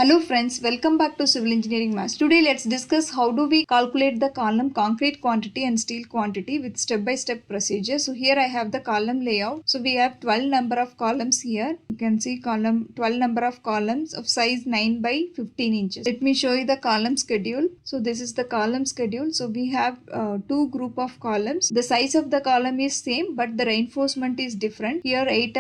Hello friends, welcome back to Civil Engineering Maths. Today let's discuss how do we calculate the column concrete quantity and steel quantity with step-by-step procedure. So here I have the column layout. So we have 12 number of columns here. You can see column 12 number of columns of size 9 by 15 inches. Let me show you the column schedule. So this is the column schedule. So we have two group of columns. The size of the column is same but the reinforcement is different. Here 8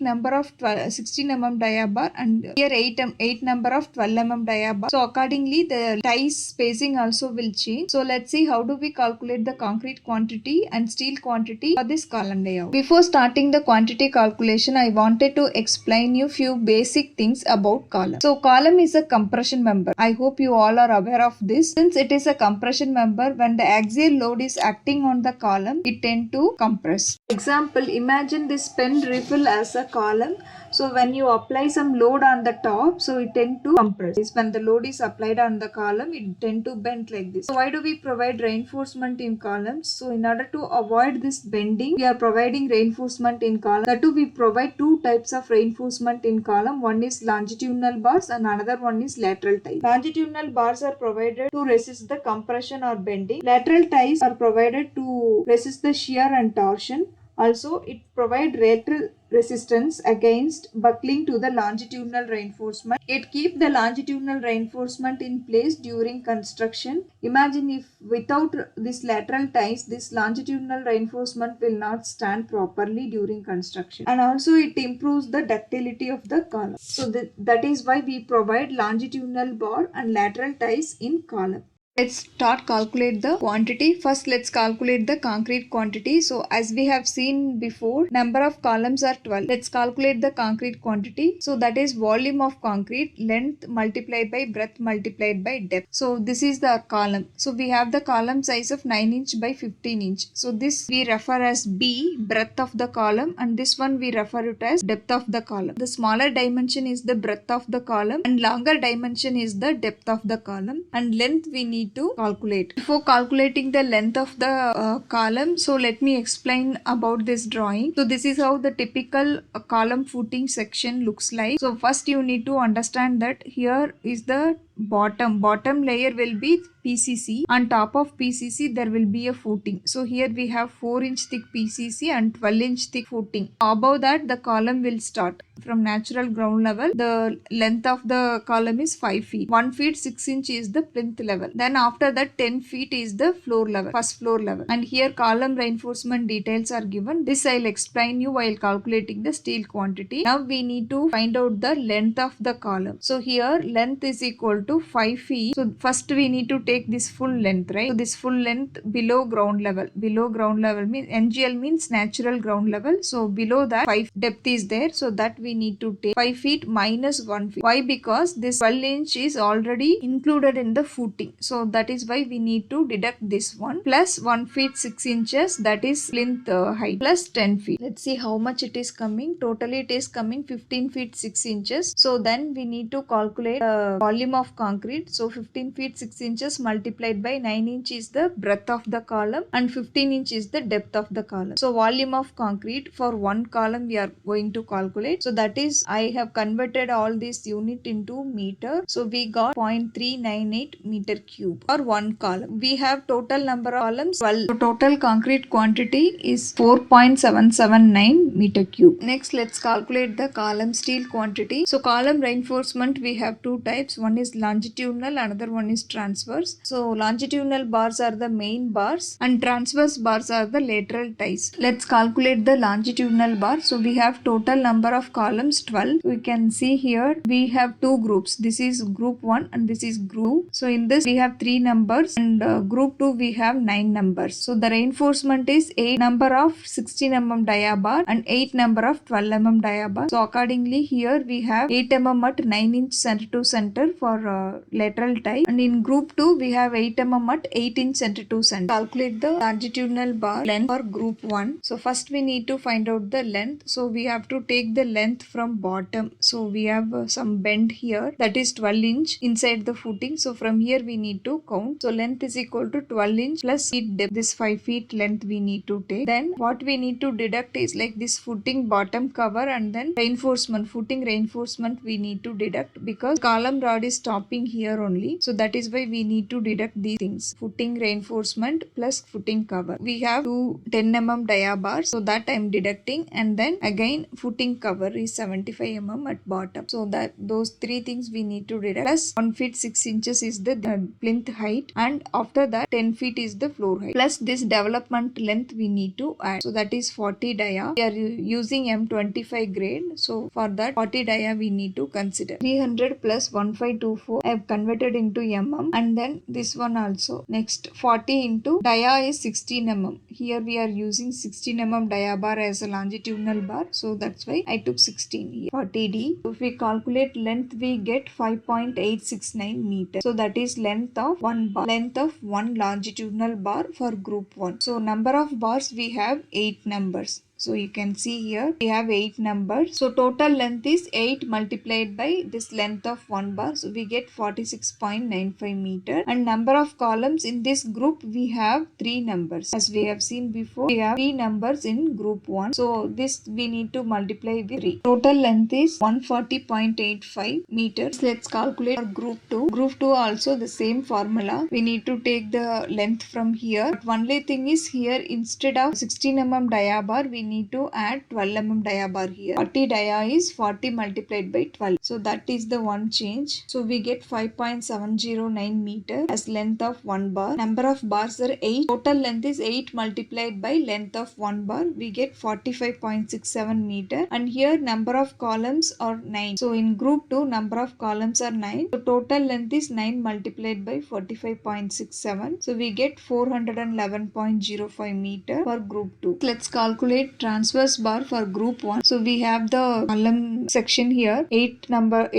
number of 16 mm dia bar and here 8 number of 12 mm dia bar. So accordingly the ties spacing also will change. So let's see how do we calculate the concrete quantity and steel quantity for this column layout. Before starting the quantity calculation, I wanted to explain you few basic things about column. So column is a compression member. I hope you all are aware of this. Since it is a compression member, when the axial load is acting on the column, it tend to compress. Example, imagine this pen refill as a column. So when you apply some load on the top, so it tend to compress. When the load is applied on the column, it tend to bend like this. So why do we provide reinforcement in columns? So in order to avoid this bending, we are providing reinforcement in column. That too, we provide two types of reinforcement in column. One is longitudinal bars and another one is lateral ties. Longitudinal bars are provided to resist the compression or bending. Lateral ties are provided to resist the shear and torsion. Also, it provides lateral resistance against buckling to the longitudinal reinforcement. It keeps the longitudinal reinforcement in place during construction. Imagine if without this lateral ties, this longitudinal reinforcement will not stand properly during construction. And also it improves the ductility of the column. So that is why we provide longitudinal bar and lateral ties in column. Let's start calculate the quantity. First let's calculate the concrete quantity. So as we have seen before, number of columns are 12. Let's calculate the concrete quantity. So that is volume of concrete, length multiplied by breadth multiplied by depth. So this is the column. So we have the column size of 9 inch by 15 inch. So this we refer as B, breadth of the column, and this one we refer it as depth of the column. The smaller dimension is the breadth of the column and longer dimension is the depth of the column, and length we need to calculate. Before calculating the length of the column, so let me explain about this drawing. So this is how the typical column footing section looks like. So first you need to understand that here is the bottom layer will be PCC. On top of PCC there will be a footing. So here we have 4-inch thick PCC and 12-inch thick footing. Above that the column will start from natural ground level. The length of the column is 5 feet. 1 feet 6 inch is the plinth level. Then after that 10 feet is the floor level, first floor level. And here column reinforcement details are given. This I'll explain you while calculating the steel quantity. Now we need to find out the length of the column. So here length is equal to 5 feet. So first we need to take this full length, right? So this full length below ground level. Below ground level means NGL means natural ground level. So below that 5 depth is there. So that we need to take 5 feet minus 1 feet. Why? Because this 12 inch is already included in the footing. So that is why we need to deduct this one plus 1 feet 6 inches, that is plinth height, plus 10 feet. Let's see how much it is coming. Totally it is coming 15 feet 6 inches. So then we need to calculate the volume of concrete. So 15 feet 6 inches multiplied by 9 inch is the breadth of the column and 15 inch is the depth of the column. So volume of concrete for one column we are going to calculate. So that is, I have converted all this unit into meter. So we got 0.398 meter cube for one column. We have total number of columns 12. So total concrete quantity is 4.779 meter cube. Next let's calculate the column steel quantity. So column reinforcement we have two types. One is longitudinal, another one is transverse. So longitudinal bars are the main bars and transverse bars are the lateral ties. Let's calculate the longitudinal bar. So we have total number of columns 12. We can see here we have two groups. This is group 1 and this is group 2. So in this we have 3 numbers and group 2 we have 9 numbers. So the reinforcement is 8 number of 16 mm dia bar and 8 number of 12 mm dia bar. So accordingly here we have 8 mm at 9 inch center to center for lateral tie, and in group 2 we have 8 mm at 8 inch center to center. Calculate the longitudinal bar length for group 1. So first we need to find out the length. So we have to take the length from bottom. So we have some bend here, that is 12 inch inside the footing. So from here we need to to count. So length is equal to 12 inch plus feet depth. This 5 feet length we need to take. Then what we need to deduct is like this footing bottom cover and then reinforcement, footing reinforcement we need to deduct because column rod is stopping here only. So that is why we need to deduct these things. Footing reinforcement plus footing cover. We have two 10 mm dia bars. So that I am deducting, and then again footing cover is 75 mm at bottom. So that those three things we need to deduct. Plus 1 feet 6 inches is the plinth height, and after that 10 feet is the floor height. Plus this development length we need to add. So that is 40 dia. We are using M25 grade. So for that 40 dia we need to consider. 300 plus 1524 I have converted into mm, and then this one also. Next 40 into dia is 16 mm. Here we are using 16 mm dia bar as a longitudinal bar. So that's why I took 16 here. 40D. So if we calculate length we get 5.869 meters. So that is length of one bar. Length of one longitudinal bar for group 1. So number of bars we have 8 numbers. So you can see here we have 8 numbers. So total length is 8 multiplied by this length of 1 bar. So we get 46.95 meter. And number of columns in this group we have 3 numbers. As we have seen before, we have 3 numbers in group 1. So this we need to multiply with 3. Total length is 140.85 meters. Let's calculate for group 2. Group 2 also the same formula. We need to take the length from here. But only thing is here instead of 16 mm dia bar we need to add 12 mm dia bar here. 40 dia is 40 multiplied by 12. So that is the one change. So we get 5.709 meter as length of one bar. Number of bars are 8. Total length is 8 multiplied by length of one bar. We get 45.67 meter. And here number of columns are 9. So in group 2 number of columns are 9. So total length is 9 multiplied by 45.67. So we get 411.05 meter for group 2. Let's calculate transverse bar for group 1. So we have the column section here, 8 number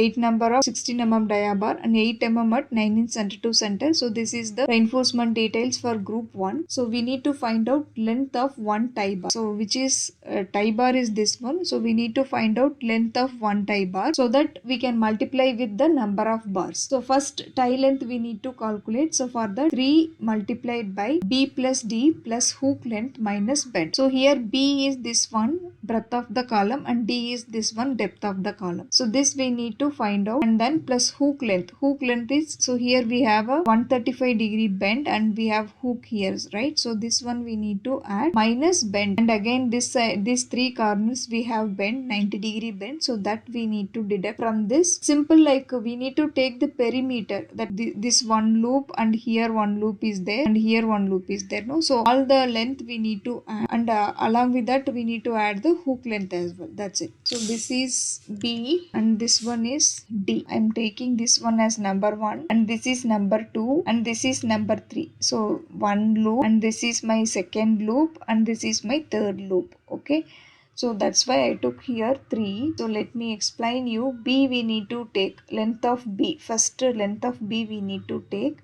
of 16 mm dia bar and 8 mm at 9 inch center to center. So this is the reinforcement details for group 1. So we need to find out length of one tie bar. So which is tie bar is this one. So we need to find out length of one tie bar so that we can multiply with the number of bars. So first tie length we need to calculate. So for that 3 multiplied by B plus D plus hook length minus bend. So here B is this one, breadth of the column, and D is this one, depth of the column. So this we need to find out, and then plus hook length. Hook length is, so here we have a 135-degree bend and we have hook here, right? So this one we need to add minus bend, and again this side, these 3 corners we have bend, 90-degree bend. So that we need to deduct from this. Simple, like we need to take the perimeter, that this one loop and here one loop is there and here one loop is there. No, so all the length we need to add, and along with that we need to add the hook length as well. That's it. So this is B and this one is D. I'm taking this one as number 1 and this is number 2 and this is number 3. So one loop, and this is my second loop, and this is my third loop. Okay. So that's why I took here 3. So let me explain you. B we need to take length of B. First length of B we need to take.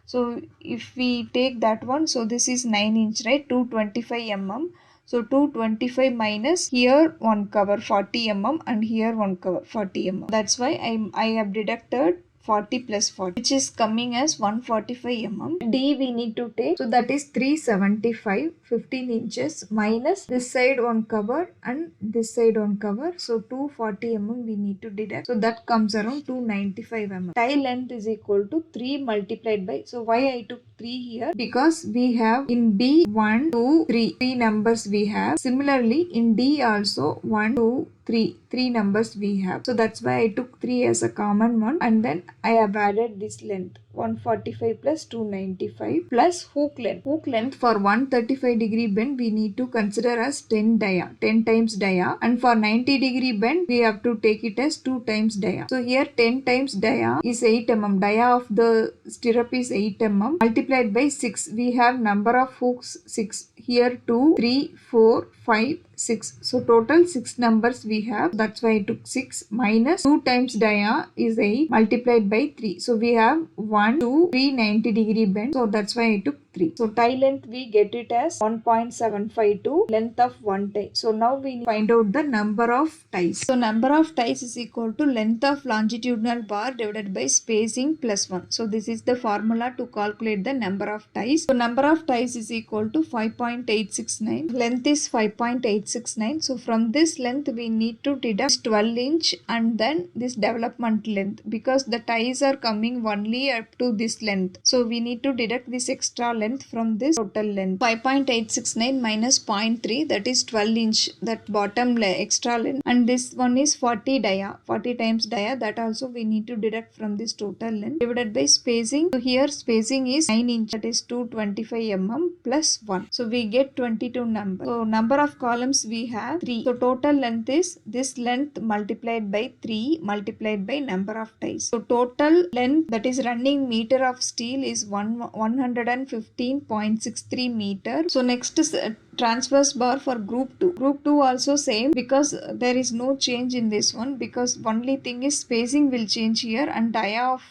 So if we take that one, so this is 9 inch, right? 225 mm. So 225 minus here one cover 40 mm and here one cover 40 mm. That's why I have deducted 40 plus 40, which is coming as 145 mm. D we need to take, so that is 375, 15 inches minus this side one cover and this side one cover. So 240 mm we need to deduct. So that comes around 295 mm. Tie length is equal to 3 multiplied by, so why I took 3 here? Because we have in B 1, 2, 3. 3 numbers we have. Similarly in D also 1, 2, 3 numbers we have. So that's why I took 3 as a common one, and then I have added this length 145 plus 295 plus hook length. Hook length for 135-degree bend we need to consider as 10 dia, 10 times dia, and for 90-degree bend we have to take it as 2 times dia. So here 10 times dia is 8 mm. Dia of the stirrup is 8 mm multiplied by 6. We have number of hooks 6. Here 2, 3, 4, 5, 6. So total 6 numbers we have. That's why I took 6 minus 2 times dia is 8 multiplied by 3. So we have 1, 2, 3 90-degree bend. So that's why I took 3. So tie length we get it as 1.752 length of one tie. So now we find out the number of ties. So number of ties is equal to length of longitudinal bar divided by spacing plus 1. So this is the formula to calculate the number of ties. So number of ties is equal to 5.869. Length is 5.869. So from this length we need to deduct 12 inch and then this development length, because the ties are coming only up to this length. So we need to deduct this extra length from this total length. 5.869 minus 0.3, that is 12 inch, that bottom extra length, and this one is 40 dia, 40 times dia, that also we need to deduct from this total length, divided by spacing. So here spacing is 9 inch, that is 225 mm plus 1. So we get 22 number. So number of columns we have 3. So total length is this length multiplied by 3 multiplied by number of ties. So total length, that is running meter of steel, is 115.63 meter. So next is transverse bar for group 2. Group 2 also same, because there is no change in this one, because only thing is spacing will change here and dia of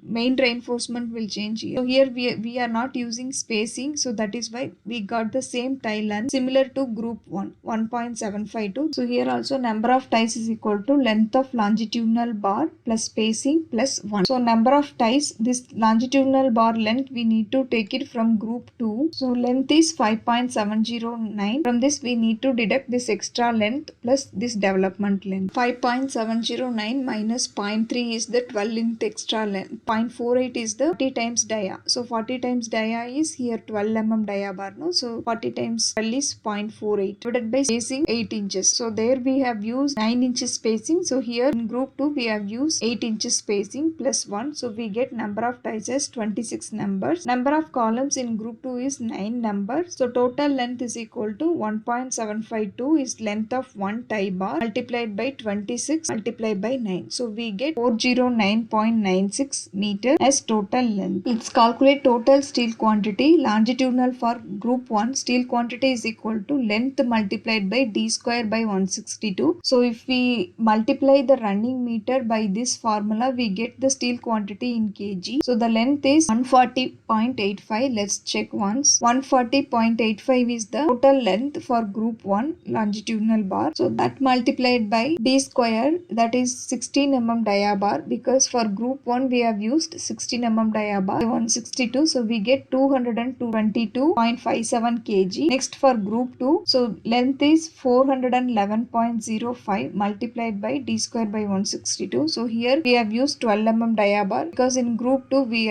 main reinforcement will change here. So here we are not using spacing, so that is why we got the same tie length similar to group 1, 1.752. So here also number of ties is equal to length of longitudinal bar plus spacing plus 1. So number of ties, this longitudinal bar length we need to take it from group 2. So length is 5.709. From this we need to deduct this extra length plus this development length. 5.709 minus 0.3 is the 12 inch extra length. 0.48 is the 40 times dia. So 40 times dia is here 12 mm dia bar, no? So 40 times 12 is 0.48 divided by spacing 8 inches. So there we have used 9 inches spacing. So here in group 2 we have used 8 inches spacing plus 1. So we get number of ties as 26 numbers. Number of columns in group 2 is 9 numbers. So total length is equal to 1.752 is length of one tie bar multiplied by 26 multiplied by 9. So we get 409.96 meter as total length. Let's calculate total steel quantity. Longitudinal for group 1, steel quantity is equal to length multiplied by d square by 162. So if we multiply the running meter by this formula, we get the steel quantity in kg. So the length is 140.85. Let's check once. 140.85 is the total length for group 1 longitudinal bar. So that multiplied by d square, that is 16 mm dia bar, because for group 1 we have used 16 mm dia bar 162. So we get 222.57 kg. Next for group 2, so length is 411.05 multiplied by d square by 162. So here we have used 12 mm dia bar, because in group 2 we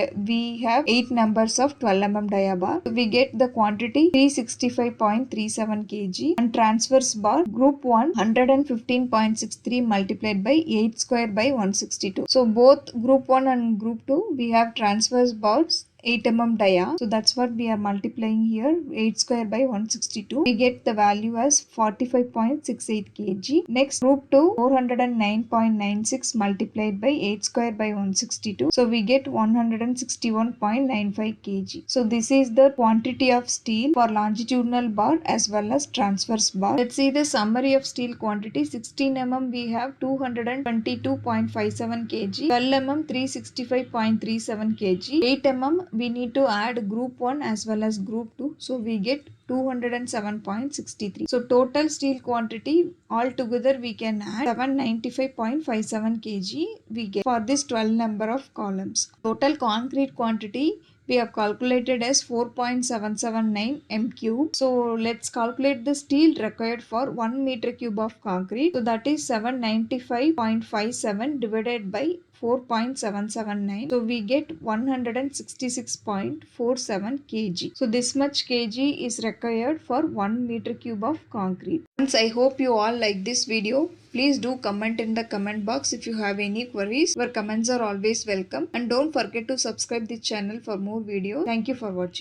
have 8 numbers of 12 mm dia bar. So we get the quantity 365.37 kg, and transverse bar group 1 115.63 multiplied by 8 square by 162. So both group 1 and group 2 we have transverse bars 8 mm dia. So that's what we are multiplying here, 8 square by 162. We get the value as 45.68 kg. Next group 2 409.96 multiplied by 8 square by 162. So we get 161.95 kg. So this is the quantity of steel for longitudinal bar as well as transverse bar. Let's see the summary of steel quantity. 16 mm we have 222.57 kg, 12 mm 365.37 kg, 8 mm we need to add group 1 as well as group 2. So we get 207.63. So total steel quantity altogether we can add 795.57 kg we get for this 12 number of columns. Total concrete quantity we have calculated as 4.779 m3. So let's calculate the steel required for 1 meter cube of concrete. So that is 795.57 divided by 4.779. So we get 166.47 kg. So this much kg is required for 1 meter cube of concrete. Friends, I hope you all like this video. Please do comment in the comment box if you have any queries. Your comments are always welcome. And don't forget to subscribe the channel for more videos. Thank you for watching.